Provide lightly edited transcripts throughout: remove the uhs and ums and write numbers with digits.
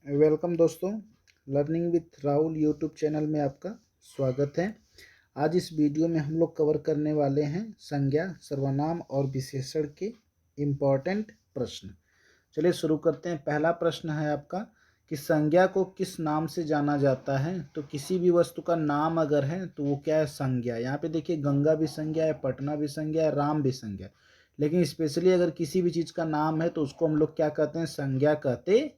Welcome दोस्तों, learning with Rahul YouTube channel में आपका स्वागत है। आज इस वीडियो में हम लोग कवर करने वाले हैं संज्ञा, सर्वनाम और विशेषण के इम्पॉर्टेंट प्रश्न। चलिए शुरू करते हैं। पहला प्रश्न है आपका कि संज्ञा को किस नाम से जाना जाता है। तो किसी भी वस्तु का नाम अगर है तो वो क्या है, संज्ञा। यहाँ पे देखिए गंगा भी संज्ञा है, पटना भी संज्ञा है, राम भी संज्ञा है। लेकिन स्पेशली अगर किसी भी चीज़ का नाम है तो उसको हम लोग क्या कहते हैं, संज्ञा कहते हैं।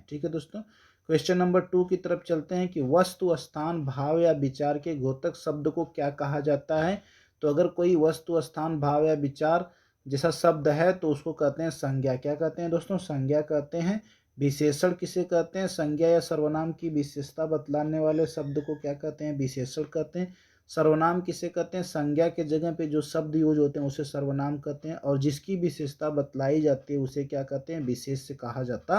ठीक है दोस्तों, क्वेश्चन नंबर 2 की तरफ चलते हैं कि वस्तु, स्थान, भाव या विचार के द्योतक शब्द को क्या कहा जाता है। तो अगर कोई वस्तु, स्थान, भाव या विचार जैसा शब्द है तो उसको कहते हैं संज्ञा। क्या कहते हैं दोस्तों, संज्ञा कहते हैं। विशेषण किसे कहते हैं, संज्ञा या सर्वनाम की विशेषता बतलाने वाले शब्द को क्या कहते हैं, विशेषण कहते हैं। सर्वनाम किसे कहते हैं, संज्ञा के जगह पे जो शब्द यूज होते हैं उसे सर्वनाम कहते हैं, और जिसकी विशेषता बतलाई जाती है उसे क्या कहते हैं, विशेष से कहा जाता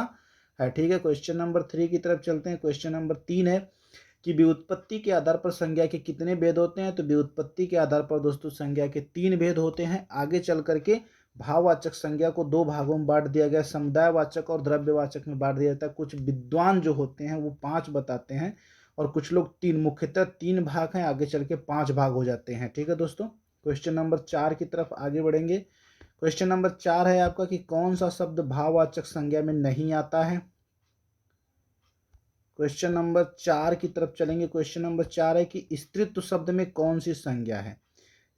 है। ठीक है, क्वेश्चन नंबर 3 की तरफ चलते हैं। क्वेश्चन नंबर 3 है कि व्युत्पत्ति के आधार पर संज्ञा के कितने भेद होते हैं। तो व्युत्पत्ति के आधार पर दोस्तों संज्ञा के 3 भेद होते हैं। आगे चल करके भाववाचक संज्ञा को 2 भागों में बांट दिया गया, समुदायवाचक और द्रव्यवाचक में बांट दिया जाता है। कुछ विद्वान जो होते हैं वो 5 बताते हैं और कुछ लोग 3, मुख्यतः 3 भाग हैं, आगे चल के 5 भाग हो जाते हैं। ठीक है दोस्तों, क्वेश्चन नंबर 4 की तरफ आगे बढ़ेंगे। क्वेश्चन नंबर 4 है आपका कि कौन सा शब्द भाववाचक संज्ञा में नहीं आता है। क्वेश्चन नंबर 4 की तरफ चलेंगे। क्वेश्चन नंबर 4 है कि स्त्रीत्व शब्द में कौन सी संज्ञा है।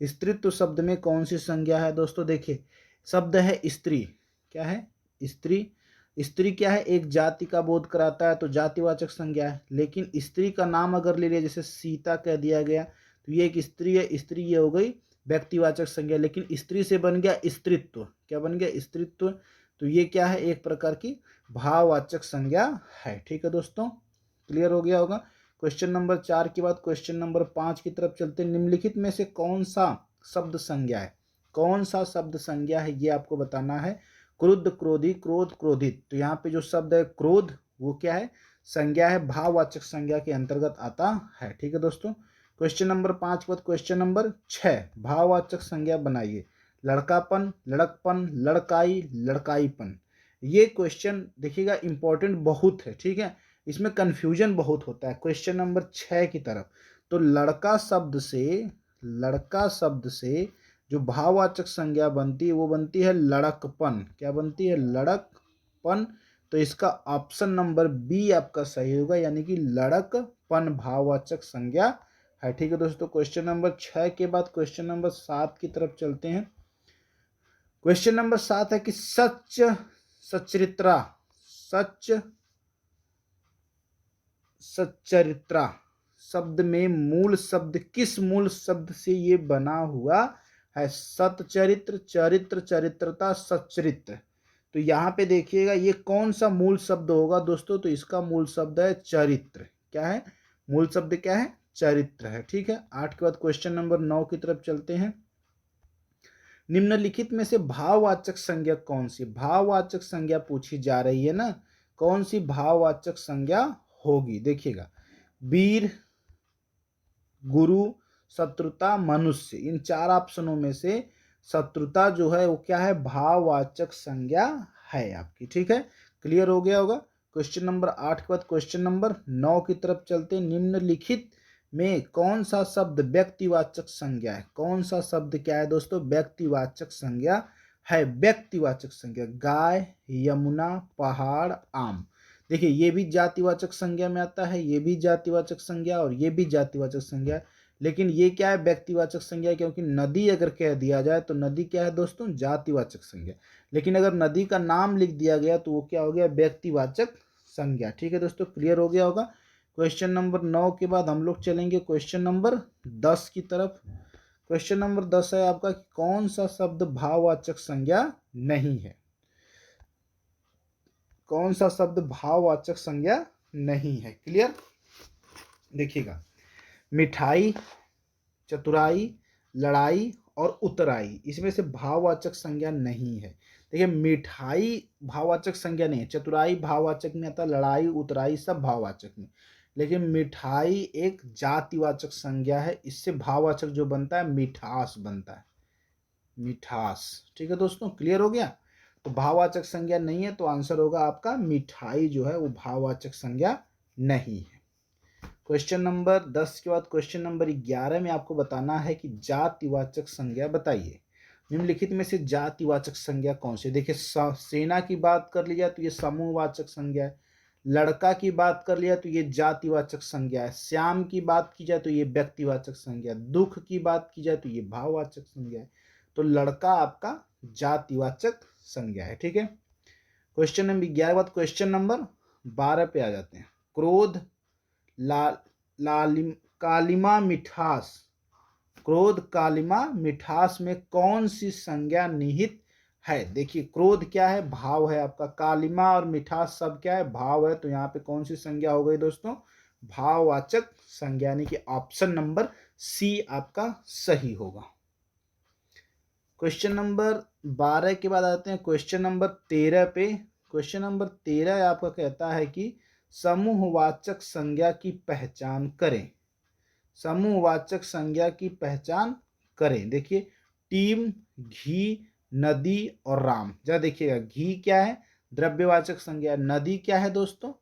स्त्रीत्व शब्द में कौन सी संज्ञा है दोस्तों, देखिए शब्द है स्त्री। क्या है, स्त्री। स्त्री क्या है, एक जाति का बोध कराता है तो जातिवाचक संज्ञा है। लेकिन स्त्री का नाम अगर ले लिया, जैसे सीता कह दिया गया तो ये एक स्त्री है, स्त्री ये हो गई व्यक्तिवाचक संज्ञा। लेकिन स्त्री से बन गया स्त्रीत्व। क्या बन गया, स्त्रीत्व। तो ये क्या है, एक प्रकार की भाववाचक संज्ञा है। ठीक है दोस्तों, क्लियर हो गया होगा। क्वेश्चन नंबर 4 के बाद क्वेश्चन नंबर 5 की तरफ चलते हैं। निम्नलिखित में से कौन सा शब्द संज्ञा है, कौन सा शब्द संज्ञा है ये आपको बताना है। क्रुद्ध, क्रोधी, क्रोध, क्रोधित। तो यहाँ पे जो शब्द है क्रोध वो क्या है, संज्ञा है, भाववाचक संज्ञा के अंतर्गत आता है। ठीक है दोस्तों, क्वेश्चन नंबर 5 के बाद क्वेश्चन नंबर 6, भाववाचक संज्ञा बनाइए। लड़कापन, लड़कपन, लड़काई, लड़काईपन। ये क्वेश्चन देखिएगा इंपॉर्टेंट बहुत है। ठीक है, इसमें कन्फ्यूजन बहुत होता है। क्वेश्चन नंबर 6 की तरफ, तो लड़का शब्द से जो भाववाचक संज्ञा बनती है वो बनती है लड़कपन। क्या बनती है, लड़कपन। तो इसका ऑप्शन नंबर बी आपका सही होगा, यानी कि लड़कपन भाववाचक संज्ञा है। ठीक है दोस्तों, क्वेश्चन नंबर 6 के बाद क्वेश्चन नंबर 7 की तरफ चलते हैं। क्वेश्चन नंबर 7 है कि सच, सच्चरित्रा, सच सच्चरित्रा शब्द में मूल शब्द किस मूल शब्द से ये बना हुआ है। सतचरित्र, चरित्र, चरित्रता, सच्चरित्र। तो यहाँ पे देखिएगा ये कौन सा मूल शब्द होगा दोस्तों, तो इसका मूल शब्द है चरित्र। क्या है, मूल शब्द क्या है, चरित्र है। ठीक है, 8 के बाद क्वेश्चन नंबर 9 की तरफ चलते हैं। निम्नलिखित में से भाववाचक संज्ञा कौन सी, भाववाचक संज्ञा पूछी जा रही है ना, कौन सी भाववाचक संज्ञा होगी। देखिएगा वीर, गुरु, शत्रुता, मनुष्य। इन 4 ऑप्शनों में से शत्रुता जो है वो क्या है, भाववाचक संज्ञा है आपकी। ठीक है, क्लियर हो गया होगा। क्वेश्चन नंबर 8 के बाद क्वेश्चन नंबर 9 की तरफ चलते हैं। निम्नलिखित में कौन सा शब्द व्यक्तिवाचक संज्ञा है, कौन सा शब्द क्या है दोस्तों, व्यक्तिवाचक संज्ञा है। व्यक्तिवाचक संज्ञा, गाय, यमुना, पहाड़, आम। देखिए ये भी जातिवाचक संज्ञा में आता है, ये भी जातिवाचक संज्ञा और ये भी जातिवाचक संज्ञा। लेकिन ये क्या है, व्यक्तिवाचक संज्ञा, क्योंकि नदी अगर कह दिया जाए तो नदी क्या है दोस्तों, जातिवाचक संज्ञा। लेकिन अगर नदी का नाम लिख दिया गया तो वो क्या हो गया, व्यक्तिवाचक संज्ञा। ठीक है दोस्तों, क्लियर हो गया होगा। क्वेश्चन नंबर 9 के बाद हम लोग चलेंगे क्वेश्चन नंबर 10 की तरफ। क्वेश्चन नंबर 10 है आपका कि कौन सा शब्द भाववाचक संज्ञा नहीं है, कौन सा शब्द भाववाचक संज्ञा नहीं है। क्लियर, देखिएगा मिठाई, चतुराई, लड़ाई और उतराई, इसमें से भाववाचक संज्ञा नहीं है। देखिए मिठाई भाववाचक संज्ञा नहीं है, चतुराई भाववाचक में आता, लड़ाई, उतराई सब भाववाचक में। लेकिन मिठाई एक जातिवाचक संज्ञा है, इससे भाववाचक जो बनता है मिठास बनता है, मिठास। ठीक है दोस्तों, क्लियर हो गया। तो भाववाचक संज्ञा नहीं है, तो आंसर होगा आपका मिठाई जो है वो भाववाचक संज्ञा नहीं है। क्वेश्चन नंबर 10 के बाद क्वेश्चन नंबर 11 में आपको बताना है कि जातिवाचक संज्ञा बताइए। निम्नलिखित में से जातिवाचक संज्ञा कौन सी? देखिए, सेना की बात कर ली जाए तो ये समूहवाचक संज्ञा है, लड़का की बात कर लिया तो ये जातिवाचक संज्ञा है, श्याम की बात की जाए तो ये व्यक्तिवाचक संज्ञा, दुख की बात की जाए तो ये भाववाचक संज्ञा है। तो लड़का आपका जातिवाचक संज्ञा है। ठीक है, क्वेश्चन नंबर 11 बाद क्वेश्चन नंबर 12 पे आ जाते हैं। क्रोध, कालिमा, मिठास। क्रोध, कालिमा, मिठास में कौन सी संज्ञा निहित है? देखिए, क्रोध क्या है? भाव है आपका। कालिमा और मिठास सब क्या है? भाव है। तो यहाँ पे कौन सी संज्ञा हो गई दोस्तों? भाववाचक संज्ञा, यानी कि ऑप्शन नंबर सी आपका सही होगा। क्वेश्चन नंबर 12 के बाद आते हैं क्वेश्चन नंबर 13 पे। क्वेश्चन नंबर 13 आपका कहता है कि समूहवाचक संज्ञा की पहचान करें। समूहवाचक संज्ञा की पहचान करें। देखिए, टीम, घी, नदी और राम। जरा देखिएगा, घी क्या है? द्रव्यवाचक संज्ञा। नदी क्या है दोस्तों?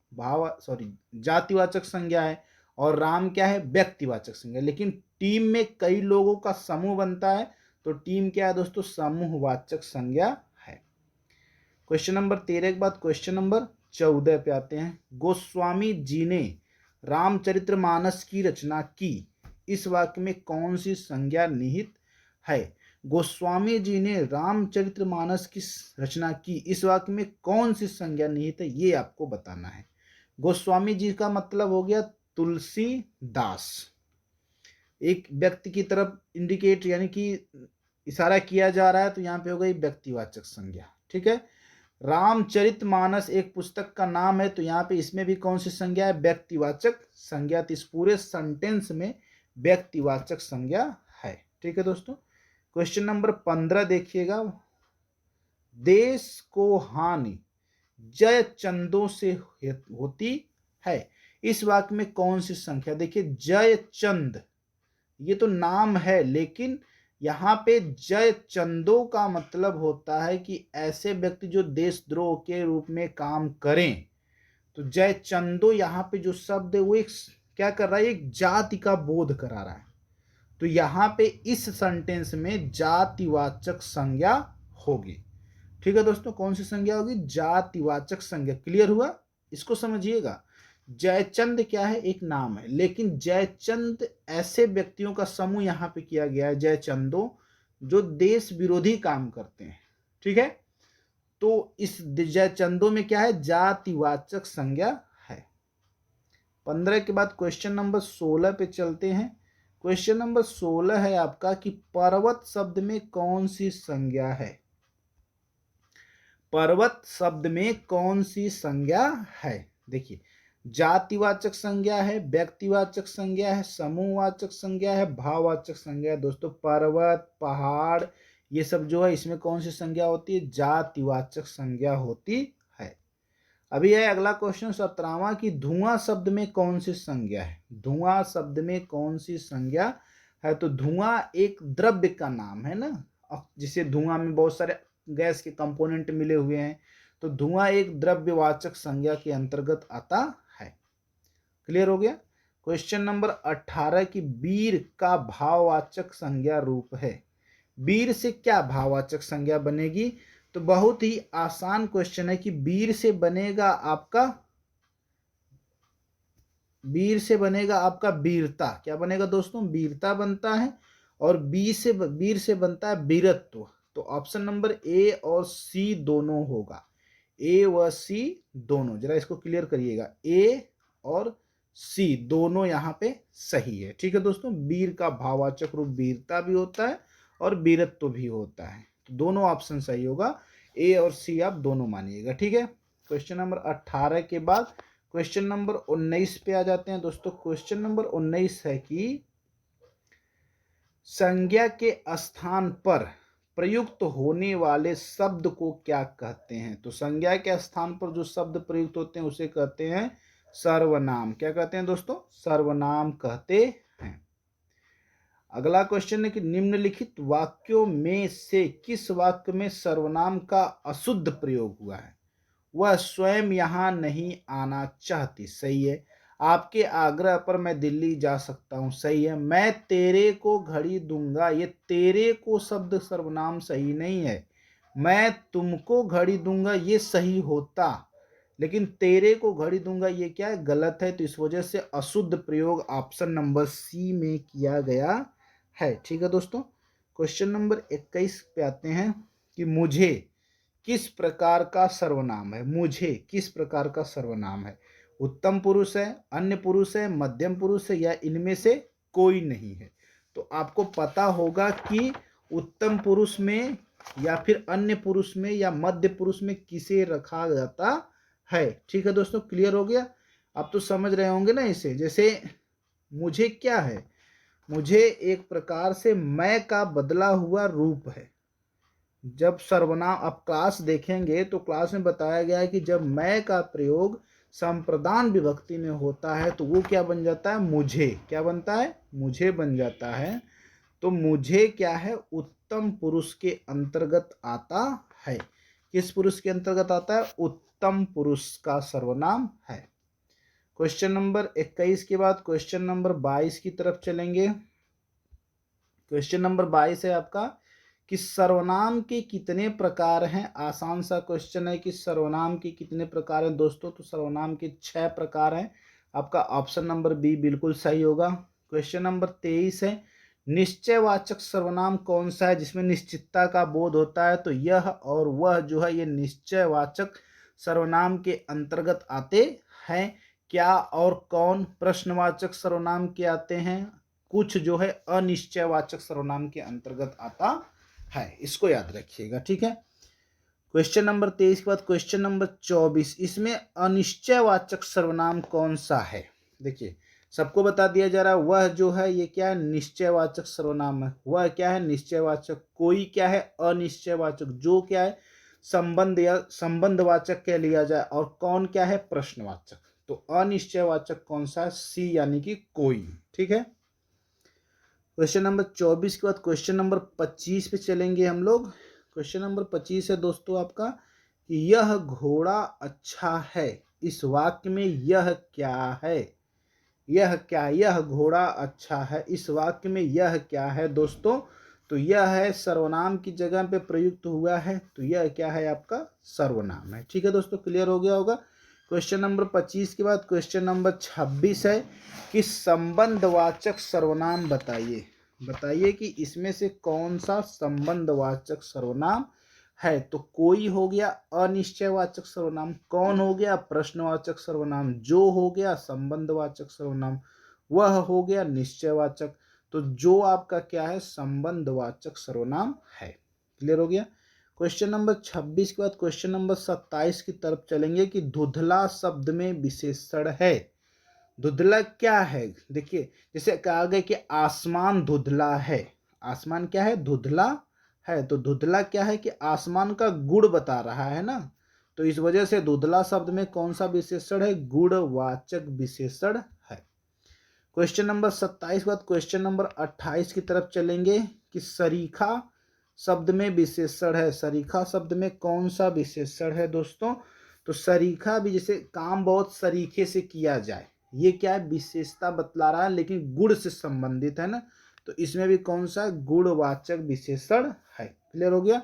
जातिवाचक संज्ञा है। और राम क्या है? व्यक्तिवाचक संज्ञा। लेकिन टीम में कई लोगों का समूह बनता है, तो टीम क्या है दोस्तों? समूहवाचक संज्ञा है। क्वेश्चन नंबर 13 के बाद क्वेश्चन नंबर 14 पे आते हैं। गोस्वामी जी ने रामचरितमानस की रचना की, इस वाक्य में कौन सी संज्ञा निहित है? गोस्वामी जी ने रामचरितमानस की रचना की, इस वाक्य में कौन सी संज्ञा निहित है, ये आपको बताना है। गोस्वामी जी का मतलब हो गया तुलसीदास। एक व्यक्ति की तरफ इंडिकेट यानी कि इशारा किया जा रहा है, तो यहाँ पे हो गई व्यक्तिवाचक संज्ञा। ठीक है, रामचरितमानस एक पुस्तक का नाम है, तो यहाँ पे इसमें भी कौन सी संज्ञा है? व्यक्तिवाचक संज्ञा। तो इस पूरे सेंटेंस में व्यक्तिवाचक संज्ञा है। ठीक है दोस्तों, क्वेश्चन नंबर 15 देखिएगा। देश को हानि जय चंदों से होती है, इस वाक्य में कौन सी संख्या? देखिए, जय चंद ये तो नाम है, लेकिन यहाँ पे जय चंदों का मतलब होता है कि ऐसे व्यक्ति जो देशद्रोह के रूप में काम करें। तो जय चंदो यहाँ पे जो शब्द है वो एक क्या कर रहा है? एक जाति का बोध करा रहा है। तो यहाँ पे इस सेंटेंस में जातिवाचक संज्ञा होगी। ठीक है दोस्तों, कौन सी संज्ञा होगी? जातिवाचक संज्ञा। क्लियर हुआ? इसको समझिएगा। जयचंद क्या है? एक नाम है, लेकिन जयचंद ऐसे व्यक्तियों का समूह यहाँ पे किया गया है, जयचंदो, जो देश विरोधी काम करते हैं। ठीक है, तो इस जयचंदो में क्या है? जातिवाचक संज्ञा है। 15 के बाद क्वेश्चन नंबर 16 पे चलते हैं। क्वेश्चन नंबर 16 है आपका कि पर्वत शब्द में कौन सी संज्ञा है? पर्वत शब्द में कौन सी संज्ञा है? देखिए, जातिवाचक संज्ञा है, व्यक्तिवाचक संज्ञा है, समूहवाचक संज्ञा है, भाववाचक संज्ञा है। दोस्तों, पर्वत, पहाड़, ये सब जो है इसमें कौन सी संज्ञा होती है? जातिवाचक संज्ञा होती है। अभी है अगला क्वेश्चन 17वां कि धुआं शब्द में कौन सी संज्ञा है? धुआं शब्द में कौन सी संज्ञा है? तो धुआं एक द्रव्य का नाम है ना, जिसे धुआं में बहुत सारे गैस के कंपोनेंट मिले हुए हैं, तो धुआं एक द्रव्यवाचक संज्ञा के अंतर्गत आता है। क्लियर हो गया? क्वेश्चन नंबर 18 की वीर का भाववाचक संज्ञा रूप है। वीर से क्या भाववाचक संज्ञा बनेगी? तो बहुत ही आसान क्वेश्चन है कि वीर से बनेगा आपका वीरता। क्या बनेगा दोस्तों? वीरता बनता है। और वीर से बनता है वीरत्व। तो ऑप्शन नंबर ए और सी दोनों होगा। ए व सी दोनों, जरा इसको क्लियर करिएगा, ए और सी दोनों यहाँ पे सही है। ठीक है दोस्तों, वीर का भाववाचक रूप वीरता भी होता है और वीरत्व भी होता है, तो दोनों ऑप्शन सही होगा। ए और सी आप दोनों मानिएगा। ठीक है, क्वेश्चन नंबर 18 के बाद क्वेश्चन नंबर 19 पे आ जाते हैं दोस्तों। क्वेश्चन नंबर 19 है कि संज्ञा के स्थान पर प्रयुक्त होने वाले शब्द को क्या कहते हैं? तो संज्ञा के स्थान पर जो शब्द प्रयुक्त होते हैं उसे कहते हैं सर्वनाम। क्या कहते हैं दोस्तों? सर्वनाम कहते हैं। अगला क्वेश्चन है कि निम्नलिखित वाक्यों में से किस वाक्य में सर्वनाम का अशुद्ध प्रयोग हुआ है? वह स्वयं यहाँ नहीं आना चाहती, सही है। आपके आग्रह पर मैं दिल्ली जा सकता हूँ, सही है। मैं तेरे को घड़ी दूंगा, ये तेरे को शब्द सर्वनाम सही नहीं है। मैं तुमको घड़ी दूंगा ये सही होता, लेकिन तेरे को घड़ी दूंगा ये क्या है, गलत है। तो इस वजह से अशुद्ध प्रयोग ऑप्शन नंबर सी में किया गया है। ठीक है दोस्तों, क्वेश्चन नंबर 21 पे आते हैं कि मुझे किस प्रकार का सर्वनाम है? मुझे किस प्रकार का सर्वनाम है? उत्तम पुरुष है, अन्य पुरुष है, मध्यम पुरुष है, या इनमें से कोई नहीं है? तो आपको पता होगा कि उत्तम पुरुष में या फिर अन्य पुरुष में या मध्य पुरुष में किसे रखा जाता है। ठीक है दोस्तों, क्लियर हो गया? आप तो समझ रहे होंगे ना इसे। जैसे मुझे क्या है, मुझे एक प्रकार से मैं का बदला हुआ रूप है। जब सर्वनाम आप क्लास देखेंगे तो क्लास में बताया गया है कि जब मैं का प्रयोग संप्रदान विभक्ति में होता है तो वो क्या बन जाता है, मुझे। क्या बनता है, मुझे बन जाता है। तो मुझे क्या है, उत्तम पुरुष के अंतर्गत आता है। किस पुरुष के अंतर्गत आता है? उत्तम पुरुष का सर्वनाम है। क्वेश्चन नंबर 21 के बाद क्वेश्चन नंबर 22 की तरफ चलेंगे। क्वेश्चन नंबर 22 है आपका कि सर्वनाम के कितने प्रकार हैं। आसान सा क्वेश्चन है कि सर्वनाम के कितने प्रकार हैं दोस्तों। तो सर्वनाम के 6 प्रकार हैं। आपका ऑप्शन नंबर बी बिल्कुल सही होगा। क्वेश्चन नंबर 23 है, निश्चयवाचक सर्वनाम कौन सा है जिसमें निश्चितता का बोध होता है? तो यह और वह जो है ये निश्चयवाचक सर्वनाम के अंतर्गत आते हैं। क्या और कौन प्रश्नवाचक सर्वनाम के आते हैं। कुछ जो है अनिश्चयवाचक सर्वनाम के अंतर्गत आता है, इसको याद रखिएगा। ठीक है, क्वेश्चन नंबर 23 के बाद क्वेश्चन नंबर 24, इसमें अनिश्चयवाचक सर्वनाम कौन सा है? देखिए, सबको बता दिया जा रहा है वह जो है ये क्या है, निश्चयवाचक सर्वनाम है। वह क्या है, निश्चयवाचक। कोई क्या है, अनिश्चयवाचक। जो क्या है, संबंध या संबंधवाचक कह लिया जाए। और कौन क्या है, प्रश्नवाचक। तो अनिश्चयवाचक कौन सा है, सी यानी कि कोई। ठीक है, क्वेश्चन नंबर 24 के बाद क्वेश्चन नंबर 25 पे चलेंगे हम लोग। क्वेश्चन नंबर 25 है दोस्तों आपका कि यह घोड़ा अच्छा है, इस वाक्य में यह क्या है? यह क्या, यह घोड़ा अच्छा है, इस वाक्य में यह क्या है दोस्तों? तो यह है सर्वनाम की जगह पे प्रयुक्त हुआ है। तो यह क्या है, आपका सर्वनाम है। ठीक है दोस्तों, क्लियर हो गया होगा। क्वेश्चन नंबर 25 के बाद क्वेश्चन नंबर 26 है कि संबंधवाचक सर्वनाम बताइए। बताइए कि इसमें से कौन सा संबंधवाचक सर्वनाम है। तो कोई हो गया अनिश्चयवाचक सर्वनाम, कौन हो गया प्रश्नवाचक सर्वनाम, जो हो गया संबंधवाचक सर्वनाम, वह हो गया निश्चयवाचक। तो जो आपका क्या है, संबंधवाचक सर्वनाम है। क्लियर हो गया। क्वेश्चन नंबर 26 के बाद क्वेश्चन नंबर 27 की तरफ चलेंगे कि धुंधला शब्द में विशेषण है। धुंधला क्या है, देखिए जैसे कहा गया कि आसमान धुंधला है। आसमान क्या है, धुंधला है। तो धुंधला क्या है कि आसमान का गुण बता रहा है ना। तो इस वजह से धुंधला शब्द में कौन सा विशेषण है, गुणवाचक विशेषण है। क्वेश्चन नंबर 27 के बाद क्वेश्चन नंबर 28 की तरफ चलेंगे कि सरीखा शब्द में विशेषण है। सरीखा शब्द में कौन सा विशेषण है दोस्तों? तो सरीखा भी जैसे काम बहुत सरीखे से किया जाए, ये क्या है, विशेषता बतला रहा है, लेकिन गुण से संबंधित है ना। तो इसमें भी कौन सा गुणवाचक विशेषण है। क्लियर हो गया।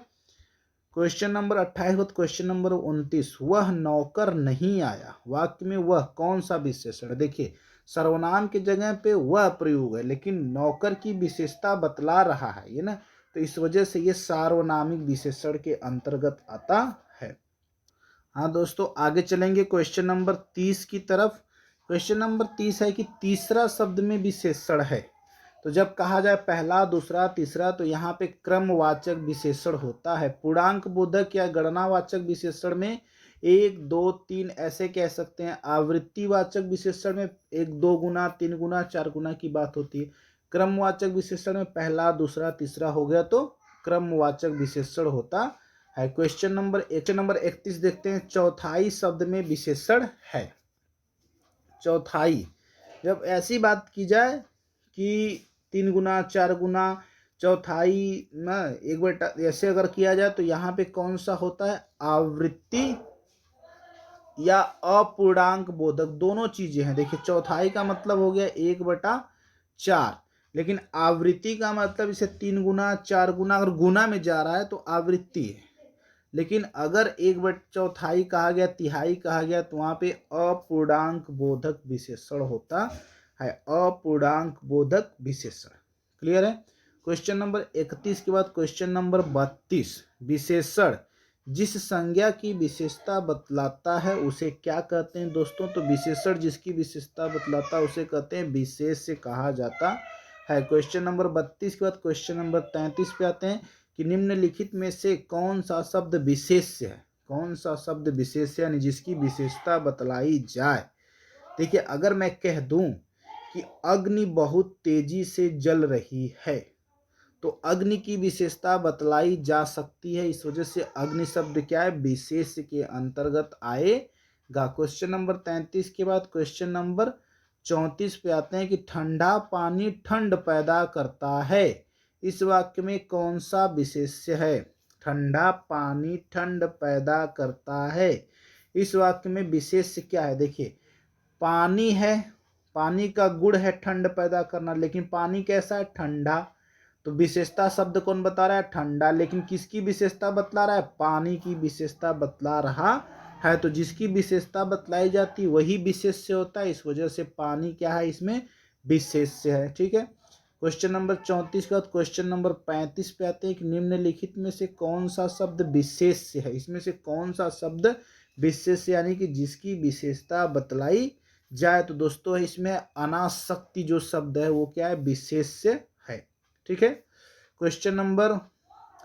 क्वेश्चन नंबर 28 बाद क्वेश्चन नंबर 29, वह नौकर नहीं आया, वाक्य में वह कौन सा विशेषण? देखिए सर्वनाम की जगह पे वह प्रयोग है, लेकिन नौकर की विशेषता बतला रहा है ये ना। तो इस वजह से ये सार्वनामिक विशेषण के अंतर्गत आता है। हाँ दोस्तों, आगे चलेंगे क्वेश्चन नंबर 30 की तरफ। क्वेश्चन नंबर 30 है कि तीसरा शब्द में विशेषण है। तो जब कहा जाए पहला, दूसरा, तीसरा, तो यहाँ पे क्रमवाचक विशेषण होता है। पूर्णांक बोधक या गणनावाचक विशेषण में 1, 2, 3 ऐसे कह सकते हैं। आवृत्तिवाचक विशेषण में 1, 2 गुना, 3 गुना, 4 गुना की बात होती है। क्रमवाचक विशेषण में पहला, दूसरा, तीसरा हो गया तो क्रमवाचक विशेषण होता है। क्वेश्चन नंबर 31 देखते हैं। चौथाई शब्द में विशेषण है। चौथाई, जब ऐसी बात की जाए कि 3 गुना, 4 गुना, चौथाई ना, 1/, ऐसे अगर किया जाए तो यहाँ पे कौन सा होता है, आवृत्ति या अपूर्णांक बोधक, दोनों चीजें हैं। देखिए चौथाई का मतलब हो गया 1/4, लेकिन आवृत्ति का मतलब इसे 3 गुना, 4 गुना, अगर गुना में जा रहा है तो आवृत्ति है। लेकिन अगर 1/4 कहा गया, तिहाई कहा गया, तो वहां पे अपूर्णांक बोधक विशेषण होता है, अपूर्णांक बोधक विशेषण। क्लियर है। क्वेश्चन नंबर 31 के बाद क्वेश्चन नंबर 32, विशेषण जिस संज्ञा की विशेषता बतलाता है उसे क्या कहते हैं दोस्तों, तो विशेषण जिसकी विशेषता बतलाता है उसे कहते हैं विशेष्य कहा जाता है। क्वेश्चन नंबर 32 के बाद क्वेश्चन नंबर 33 पे आते हैं कि निम्नलिखित में से कौन सा शब्द विशेष्य है, कौन सा शब्द विशेष्य यानी जिसकी विशेषता बतलाई जाए। देखिए अगर मैं कह दूं कि अग्नि बहुत तेजी से जल रही है तो अग्नि की विशेषता बतलाई जा सकती है, इस वजह से अग्नि शब्द क्या है, विशेष्य के अंतर्गत आएगा। क्वेश्चन नंबर 33 के बाद क्वेश्चन नंबर 34 पे आते हैं कि ठंडा पानी ठंड पैदा करता है, इस वाक्य में कौन सा विशेष्य है। ठंडा पानी ठंड पैदा करता है, इस वाक्य में विशेष्य क्या है। देखिए पानी है, पानी का गुण है ठंड पैदा करना, लेकिन पानी कैसा है, ठंडा, तो विशेषता शब्द कौन बता रहा है, ठंडा, लेकिन किसकी विशेषता बतला रहा है, पानी की विशेषता बतला रहा है। तो जिसकी विशेषता बतलाई जाती वही विशेष्य होता है, इस वजह से पानी क्या है, इसमें विशेष्य है। ठीक है। क्वेश्चन नंबर 34 के बाद क्वेश्चन नंबर 35 पे आते हैं कि निम्नलिखित में से कौन सा शब्द विशेष्य है, इसमें से कौन सा शब्द विशेष्य यानी कि जिसकी विशेषता बतलाई जाए। तो दोस्तों इसमें अनासक्ति जो शब्द है वो क्या है, विशेष्य है। ठीक है। क्वेश्चन नंबर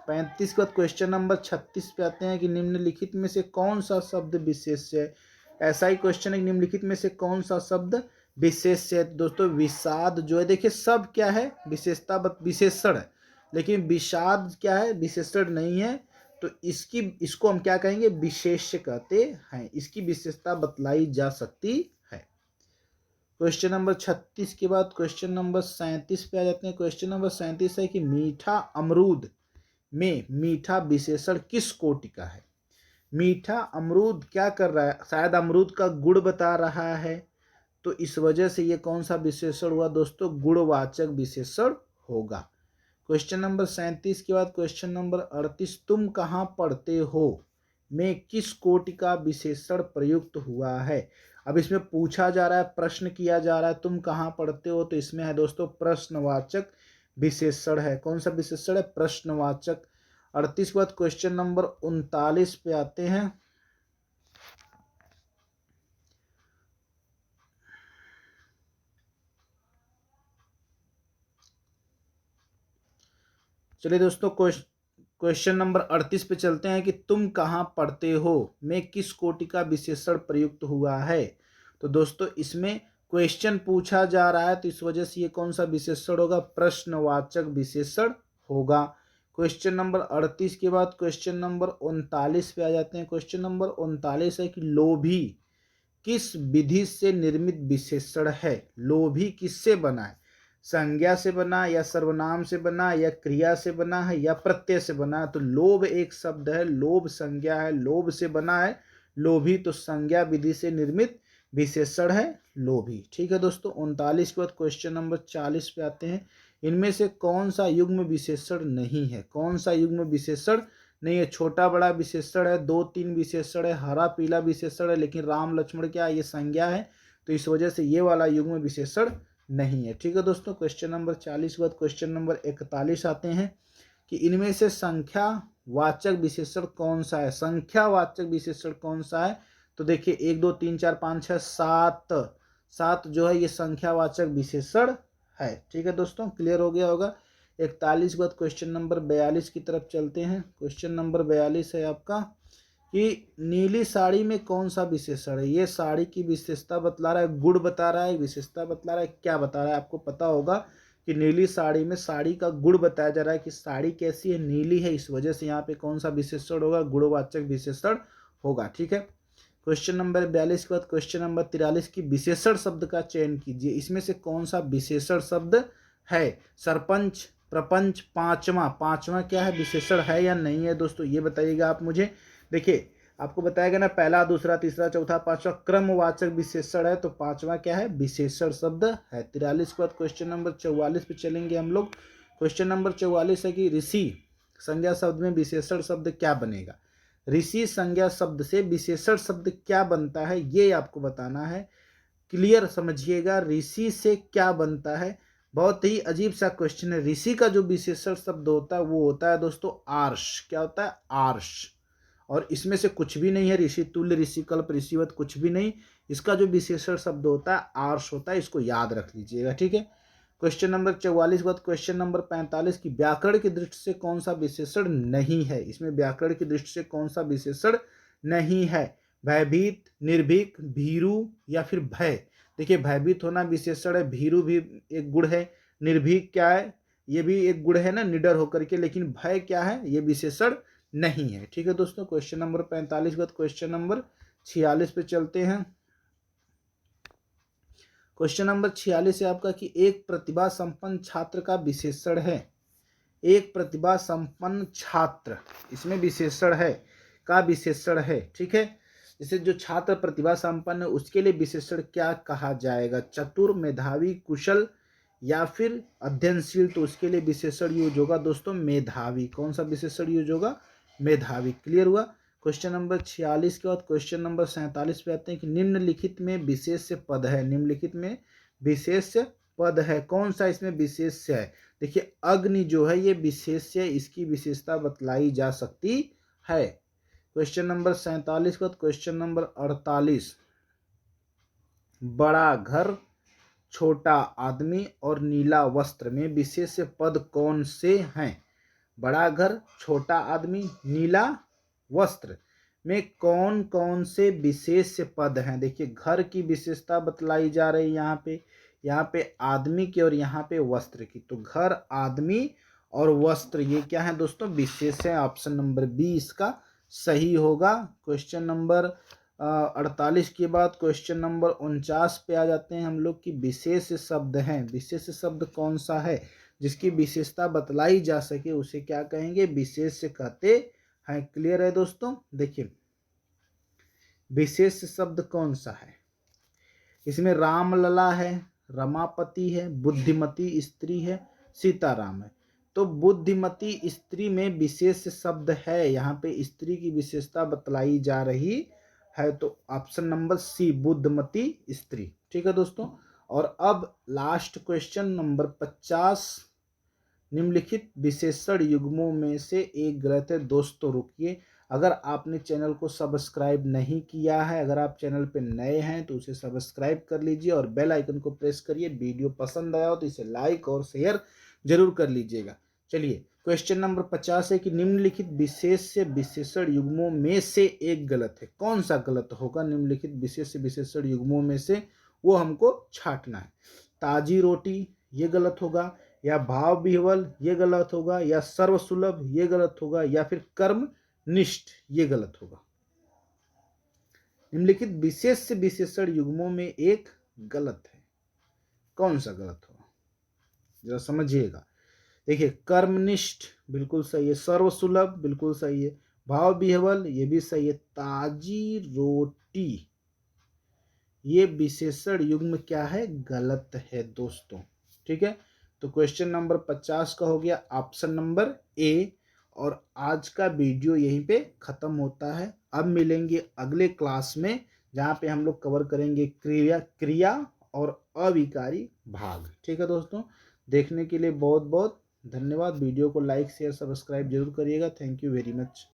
35 के बाद क्वेश्चन नंबर 36 पे आते हैं कि निम्नलिखित में से कौन सा शब्द विशेष्य है। ऐसा ही क्वेश्चन है, निम्नलिखित में से कौन सा शब्द विशेष्य है। दोस्तों विषाद जो है, देखिए सब क्या है, विशेषता विशेषण है, लेकिन विषाद क्या है, विशेषण नहीं है, तो इसको हम क्या कहेंगे, विशेष्य कहते हैं, इसकी विशेषता बतलाई जा सकती है। क्वेश्चन नंबर 36 के बाद क्वेश्चन नंबर 37 पे आ जाते हैं। क्वेश्चन नंबर 37 है कि मीठा अमरूद में मीठा विशेषण किस कोटि का है। मीठा अमरूद क्या कर रहा है, शायद अमरूद का गुण बता रहा है, तो इस वजह से ये कौन सा विशेषण हुआ दोस्तों, गुणवाचक विशेषण होगा। क्वेश्चन नंबर 37 के बाद क्वेश्चन नंबर 38, तुम कहाँ पढ़ते हो में किस कोटि का विशेषण प्रयुक्त हुआ है। अब इसमें पूछा जा रहा है, प्रश्न किया जा रहा है, तुम कहाँ पढ़ते हो, तो इसमें है दोस्तों प्रश्नवाचक विशेषण है। कौन सा विशेषण है, प्रश्नवाचक। 38 के बाद क्वेश्चन नंबर 39 पे आते हैं। चलिए दोस्तों क्वेश्चन नंबर 38 पे चलते हैं कि तुम कहाँ पढ़ते हो में किस कोटि का विशेषण प्रयुक्त हुआ है। तो दोस्तों इसमें क्वेश्चन पूछा जा रहा है, तो इस वजह से ये कौन सा विशेषण होगा, प्रश्नवाचक विशेषण होगा। क्वेश्चन नंबर 38 के बाद क्वेश्चन नंबर 39 पे आ जाते हैं। क्वेश्चन नंबर 39 है कि लोभी किस विधि से निर्मित विशेषण है। लोभी किससे बना है, संज्ञा से बना या सर्वनाम से बना या क्रिया से बना है या प्रत्यय से बना है। तो लोभ एक शब्द है, लोभ संज्ञा है, लोभ से बना है लोभी, तो संज्ञा विधि से निर्मित विशेषण है लोभी। ठीक है दोस्तों। 39 के बाद क्वेश्चन नंबर 40 पे आते हैं। इनमें से कौन सा युग्म विशेषण नहीं है, कौन सा युग्म विशेषण नहीं है। छोटा बड़ा विशेषण है, 2-3 विशेषण है, हरा पीला विशेषण है, लेकिन राम लक्ष्मण क्या ये संज्ञा है, तो इस वजह से ये वाला युग्म विशेषण नहीं है। ठीक है दोस्तों। क्वेश्चन नंबर 40 के बाद क्वेश्चन नंबर 41 आते हैं कि इनमें से संख्या वाचक विशेषण कौन सा है। संख्या वाचक विशेषण कौन सा है, तो देखिए 1 2 3 4 5 6 7 जो है ये संख्या वाचक विशेषण है। ठीक है दोस्तों, क्लियर हो गया होगा। 41 के बाद क्वेश्चन नंबर 42 की तरफ चलते हैं। क्वेश्चन नंबर 42 है आपका कि नीली साड़ी में कौन सा विशेषण है। ये साड़ी की विशेषता बतला रहा है, गुण बता रहा है, विशेषता बतला रहा है, क्या बता रहा है, आपको पता होगा कि नीली साड़ी में साड़ी का गुण बताया जा रहा है कि साड़ी कैसी है, नीली है, इस वजह से यहाँ पे कौन सा विशेषण होगा, गुणवाचक विशेषण होगा। ठीक है। क्वेश्चन नंबर 42 के बाद क्वेश्चन नंबर 43 की विशेषण शब्द का चयन कीजिए। इसमें से कौन सा विशेषण शब्द है। सरपंच, प्रपंच, पांचवा क्या है, विशेषण है या नहीं है दोस्तों, ये बताइएगा आप मुझे। देखिए आपको बताया गया ना, पहला, दूसरा, तीसरा, चौथा, पांचवा क्रमवाचक विशेषण है, तो पांचवा क्या है, विशेषण शब्द है। 43 के बाद क्वेश्चन नंबर 44 पे चलेंगे हम लोग। क्वेश्चन नंबर 44 है कि ऋषि संज्ञा शब्द में विशेषण शब्द क्या बनेगा। ऋषि संज्ञा शब्द से विशेषण शब्द क्या बनता है, ये आपको बताना है। क्लियर समझिएगा, ऋषि से क्या बनता है। बहुत ही अजीब सा क्वेश्चन है। ऋषि का जो विशेषण शब्द होता है वो होता है दोस्तों आर्ष। क्या होता है, आर्ष। और इसमें से कुछ भी नहीं है, ऋषि तुल्य, ऋषि कल्प, ऋषिवत, कुछ भी नहीं। इसका जो विशेषण शब्द होता है आर्ष होता है, इसको याद रख लीजिएगा, ठीक है। क्वेश्चन नंबर 44 के बाद क्वेश्चन नंबर 45 की व्याकरण की दृष्टि से कौन सा विशेषण नहीं है। इसमें व्याकरण की दृष्टि से कौन सा विशेषण नहीं है। भयभीत, निर्भीक, भीरु या फिर भय। देखिए भयभीत होना विशेषण है, भीरु भी एक गुण है, निर्भीक क्या है, ये भी एक गुण है ना, निडर होकर के, लेकिन भय क्या है, ये विशेषण नहीं है, ठीक है दोस्तों। क्वेश्चन नंबर 45 के बाद क्वेश्चन नंबर 46 पे चलते हैं। क्वेश्चन नंबर 46 है आपका कि एक प्रतिभा संपन्न छात्र का विशेषण है। एक प्रतिभा संपन्न छात्र, इसमें विशेषण है, का विशेषण है, ठीक है। जैसे जो छात्र प्रतिभा संपन्न है उसके लिए विशेषण क्या कहा जाएगा, चतुर, मेधावी, कुशल या फिर अध्ययनशील, तो उसके लिए विशेषण यूज होगा दोस्तों मेधावी। कौन सा विशेषण यूज होगा, मेधावी। क्लियर हुआ। क्वेश्चन नंबर 46 के बाद क्वेश्चन नंबर 47 पे आते हैं कि निम्नलिखित में विशेष्य पद है। निम्नलिखित में विशेष्य पद है, कौन सा इसमें विशेष्य है। देखिए अग्नि जो है ये विशेष्य, इसकी विशेषता बतलाई जा सकती है। क्वेश्चन नंबर 47 के बाद क्वेश्चन नंबर 48, बड़ा घर, छोटा आदमी और नीला वस्त्र में विशेष्य पद कौन से हैं। बड़ा घर, छोटा आदमी, नीला वस्त्र में कौन कौन से विशेष्य पद हैं। देखिए घर की विशेषता बतलाई जा रही है यहाँ पे आदमी की और यहाँ पे वस्त्र की। तो घर, आदमी और वस्त्र ये क्या है दोस्तों, विशेष्य है। ऑप्शन नंबर बी इसका सही होगा। क्वेश्चन नंबर 48 के बाद क्वेश्चन नंबर 49 पे आ जाते हैं हम लोग कि विशेष शब्द हैं। विशेष शब्द कौन सा है जिसकी विशेषता बतलाई जा सके, उसे क्या कहेंगे, विशेष कहते हैं। क्लियर है दोस्तों। देखिए विशेष शब्द कौन सा है, इसमें रामलला है, रमापति है, बुद्धिमती स्त्री है, सीताराम है। तो बुद्धिमती स्त्री में विशेष शब्द है, यहाँ पे स्त्री की विशेषता बतलाई जा रही है, तो ऑप्शन नंबर सी बुद्धिमती स्त्री, ठीक है दोस्तों। और अब लास्ट क्वेश्चन नंबर 50, निम्नलिखित विशेषण युग्मों में से एक गलत है। दोस्तों रुकिए, अगर आपने चैनल को सब्सक्राइब नहीं किया है, अगर आप चैनल पे नए हैं तो उसे सब्सक्राइब कर लीजिए और बेल आइकन को प्रेस करिए। वीडियो पसंद आया हो तो इसे लाइक और शेयर जरूर कर लीजिएगा। चलिए क्वेश्चन नंबर 50 है कि निम्नलिखित विशेष विशेषण युग्मों में से एक गलत है। कौन सा गलत होगा निम्नलिखित विशेष विशेषण युग्मों में से, वो हमको छांटना है। ताजी रोटी ये गलत होगा, या भाव विह्वल ये गलत होगा, या सर्वसुलभ ये गलत होगा, या फिर कर्म निष्ठ ये गलत होगा। निम्नलिखित विशेष विशेषण युग्मों में एक गलत है, कौन सा गलत होगा जरा समझिएगा। देखिए कर्मनिष्ठ बिल्कुल सही है, सर्वसुलभ बिल्कुल सही है, भाव विह्वल ये भी सही है, ताजी रोटी ये विशेषण युग्म क्या है, गलत है दोस्तों, ठीक है। तो क्वेश्चन नंबर 50 का हो गया ऑप्शन नंबर ए। और आज का वीडियो यहीं पे खत्म होता है। अब मिलेंगे अगले क्लास में जहाँ पे हम लोग कवर करेंगे क्रिया और अविकारी भाग, ठीक है दोस्तों। देखने के लिए बहुत बहुत धन्यवाद। वीडियो को लाइक शेयर सब्सक्राइब जरूर करिएगा। Thank you very much.